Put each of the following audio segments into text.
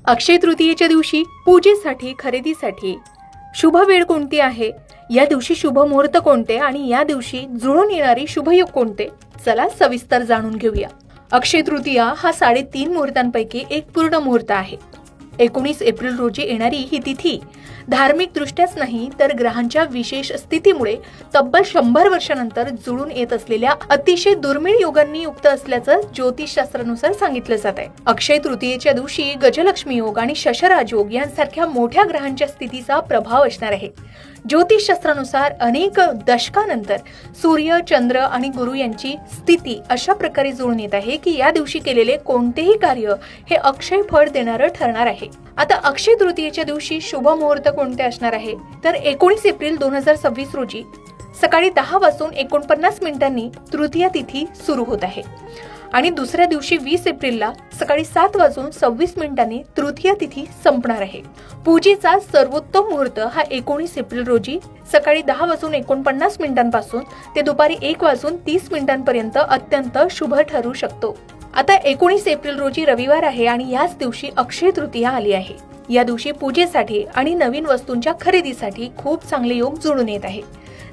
अक्षय तृतीयेच्या दिवशी पूजेसाठी खरेदीसाठी शुभ वेळ कोणती आहे, या दिवशी शुभ मुहूर्त कोणते आणि या दिवशी जुळून येणारी शुभयोग कोणते, चला सविस्तर जाणून घेऊया. अक्षय तृतीया हा 3.5 मुहूर्तांपैकी एक पूर्ण मुहूर्त आहे. 19 एप्रिल रोजी येणारी ही तिथी धार्मिक दृष्ट्याच नाही तर ग्रहांच्या विशेष स्थितीमुळे तब्बल 100 वर्षानंतर जुळून येत असलेल्या अतिशय दुर्मिळ योगांनी युक्त असल्याचं ज्योतिषशास्त्रानुसार सांगितलं जात आहे. अक्षय तृतीयेच्या दिवशी गजलक्ष्मी योग आणि शशराज योग यांसारख्या मोठ्या ग्रहांच्या स्थितीचा प्रभाव असणार आहे. ज्योतिषशास्त्रानुसार अनेक दशकानंतर सूर्य, चंद्र आणि गुरु यांची स्थिती अशा प्रकारे जुळून येत आहे की या दिवशी केलेले कोणतेही कार्य हे अक्षय फळ देणारं ठरणार आहे. आता अक्षय तृतीयेच्या दिवशी शुभ मुहूर्त कोणते असणार आहे तर 19 एप्रिल 2026 रोजी सकाळी 10:49 तृतीया तिथी सुरू होत आहे आणि दुसऱ्या दिवशी 20 एप्रिलला सकाळी 7:26 तृतीया तिथी संपणार आहे. पूजेचा सर्वोत्तम मुहूर्त हा 19 एप्रिल रोजी सकाळी 10:49 पासून ते दुपारी 1:30 पर्यंत अत्यंत शुभ ठरू शकतो. आता 19 एप्रिल रोजी रविवार आहे आणि याच दिवशी अक्षय तृतीया आली आहे. या दिवशी पूजेसाठी आणि नवीन वस्तूंच्या खरेदीसाठी खूप चांगले योग जुळून येत आहे.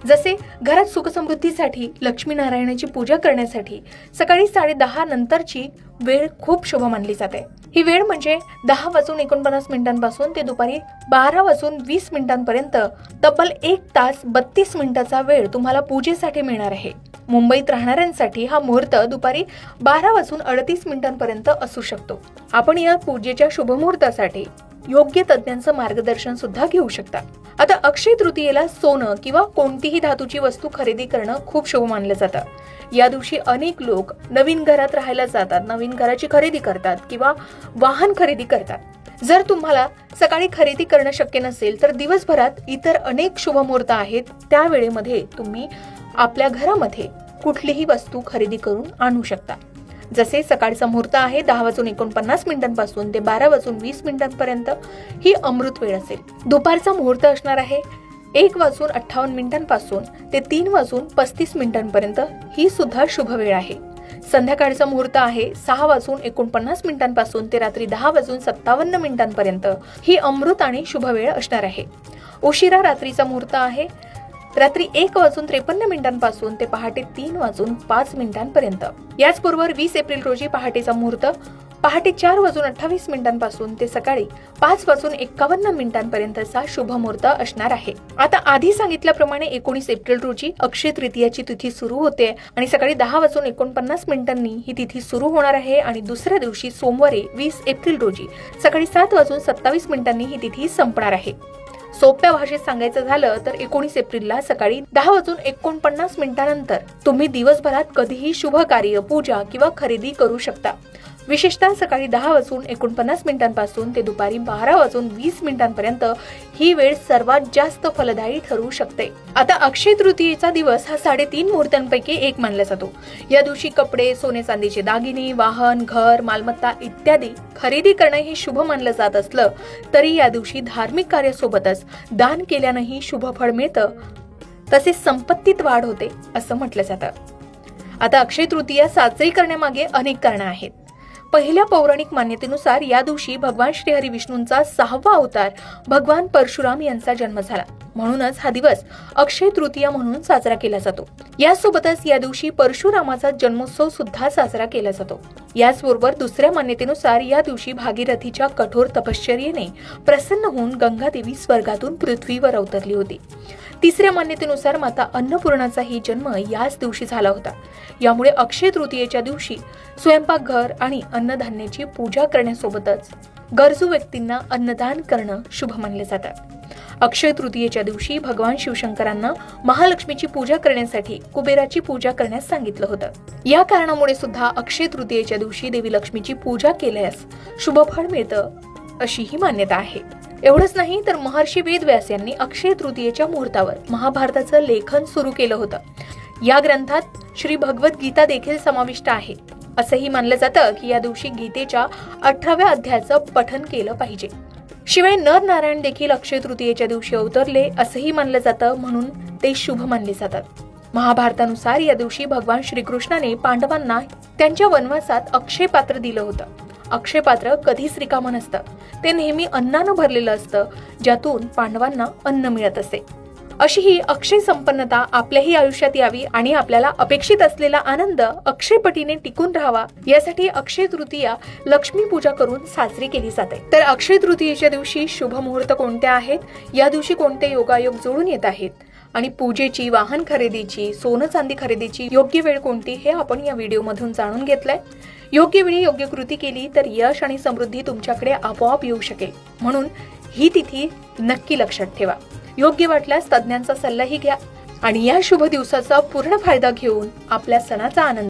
जसे घरात सुख समृद्धीसाठी, लक्ष्मीनारायणाची पूजा करण्यासाठी सकाळी 10:30 नंतरची वेळ खूप शुभ मानली जाते. ही वेळ म्हणजे 10:49 पासून ते दुपारी 12:20 पर्यंत तब्बल 1 तास 32 मिनिटाचा वेळ तुम्हाला पूजेसाठी मिळणार आहे. मुंबईत राहणाऱ्यांसाठी हा मुहूर्त दुपारी 12:38 पर्यंत असू शकतो. आपण या पूजेच्या शुभ मुहूर्तासाठी योग्य तज्ञांचं मार्गदर्शन सुद्धा घेऊ शकता. आता अक्षय तृतीयेला सोनं किंवा कोणतीही धातूची वस्तू खरेदी करणं खूप शुभ मानलं जातं. या दिवशी अनेक लोक नवीन घरात राहायला जातात, नवीन घराची खरेदी करतात किंवा वाहन खरेदी करतात. जर तुम्हाला सकाळी खरेदी करणं शक्य नसेल तर दिवसभरात इतर अनेक शुभ मुहूर्त आहेत. त्या वेळेमध्ये तुम्ही आपल्या घरामध्ये कुठलीही वस्तू खरेदी करून आणू शकता. जसे सकाळचा मुहूर्त आहे 10:49 पासून ते 12:20 पर्यंत ही अमृत वेळ असेल. दुपारचा मुहूर्त असणार आहे 1:58 पासून ते 3:35 पर्यंत, ही सुद्धा शुभ वेळ आहे. संध्याकाळचा मुहूर्त आहे 6:49 पासून ते रात्री 10:57 पर्यंत, ही अमृत आणि शुभ वेळ असणार आहे. उशिरा रात्रीचा मुहूर्त आहे रात्री 1:53 पासून ते पहाटे 3:05 पर्यंत. याचबरोबर 20 एप्रिल रोजी पहाटेचा मुहूर्त पहाटे 4:28 पासून ते सकाळी 5:51 पर्यंतचा शुभ मुहूर्त असणार आहे. आता आधी सांगितल्याप्रमाणे 19 एप्रिल रोजी अक्षय तृतीयाची तिथी सुरू होते आणि सकाळी 10:49 ही तिथी सुरू होणार आहे आणि दुसऱ्या दिवशी सोमवारी 20 एप्रिल रोजी सकाळी 7:27 ही तिथी संपणार आहे. सोप्या भाषेत सांगायचं झालं तर 19 एप्रिलला सकाळी 10:49 नंतर तुम्ही दिवसभरात कधीही शुभ कार्य, पूजा किंवा खरेदी करू शकता. विशेषतः सकाळी 10:49 पासून ते दुपारी 12:20 पर्यंत ही वेळ सर्वात जास्त फलदायी ठरू शकते. आता अक्षय तृतीयेचा दिवस हा 3.5 मुहूर्तांपैकी एक मानला जातो. या दिवशी कपडे, सोने चांदीचे दागिने, वाहन, घर, मालमत्ता इत्यादी खरेदी करणं हे शुभ मानलं जात असलं तरी या दिवशी धार्मिक कार्यासोबतच दान केल्यानंही शुभ फळ मिळतं, तसेच संपत्तीत वाढ होते असं म्हटलं जातं. आता अक्षय तृतीया साजरी करण्यामागे अनेक कारणं आहेत. पहिल्या पौराणिक मान्यतेनुसार या दिवशी भगवान श्रीहरी विष्णूंचा 6वा अवतार भगवान परशुराम यांचा जन्म झाला. म्हणूनच हा दिवस अक्षय तृतीया म्हणून साजरा केला जातो. यासोबतच या दिवशी परशुरामाचा जन्मोत्सव सुद्धा साजरा केला जातो. याचबरोबर दुसऱ्या मान्यतेनुसार या दिवशी भागीरथीच्या कठोर तपश्चर्येने प्रसन्न होऊन गंगादेवी स्वर्गातून पृथ्वीवर अवतरली होती. तिसऱ्या मान्यतेनुसार माता अन्नपूर्णाचाही जन्म याच दिवशी झाला होता. यामुळे अक्षय तृतीयेच्या दिवशी स्वयंपाकघर आणि अन्नधान्याची पूजा करण्यासोबतच गरजू व्यक्तींना अन्नदान करणं शुभ मानले जातं. अक्षय तृतीयेच्या दिवशी भगवान शिवशंकरांना महालक्ष्मीची पूजा करण्यासाठी कुबेराची पूजा करण्यास सांगितलं होतं. या कारणामुळे सुद्धा अक्षय तृतीयेच्या दिवशी देवी लक्ष्मीची पूजा केल्यास शुभ फळ मिळतं अशी ही मान्यता आहे. एवढंच नाही तर महर्षी वेदव्यास यांनी अक्षय तृतीयेच्या मुहूर्तावर महाभारताचं लेखन सुरू केलं होतं. या ग्रंथात श्री भगवद्गीता देखील समाविष्ट आहे. असंही मानलं जातं की या दिवशी गीतेच्या 18व्या अध्यायाचं पठण केलं पाहिजे. शिवाय नर नारायण देखील अक्षय तृतीयेच्या दिवशी अवतरले असंही मानलं जातं, म्हणून ते शुभ मानले जातात. महाभारतानुसार या दिवशी भगवान श्रीकृष्णाने पांडवांना त्यांच्या वनवासात अक्षय पात्र दिलं होतं. अक्षय पात्र कधीच रिकामं नसतं. ते नेहमी अन्नानं भरलेलं असतं, ज्यातून पांडवांना अन्न मिळत असे. अशी ही अक्षय संपन्नता आपल्याही आयुष्यात यावी आणि आपल्याला अपेक्षित असलेला आनंद अक्षयपटीने टिकून राहावा, यासाठी अक्षय तृतीया लक्ष्मी पूजा करून साजरी केली जाते. तर अक्षय तृतीयेच्या दिवशी शुभ मुहूर्त कोणते आहेत, या दिवशी कोणते योगायोग जोडून येत आहेत आणि पूजेची, वाहन खरेदीची, सोनं चांदी खरेदीची योग्य वेळ कोणती, हे आपण या व्हिडिओमधून जाणून घेतलंय. योग्य वेळी योग्य कृती केली तर यश आणि समृद्धी तुमच्याकडे आपोआप येऊ शकेल. म्हणून ही तिथी नक्की लक्षात ठेवा. योग्य वाटल्यास तज्ञांचा सल्लाही घ्या आणि या शुभ दिवसाचा पूर्ण फायदा घेऊन आपल्या सणाचा आनंद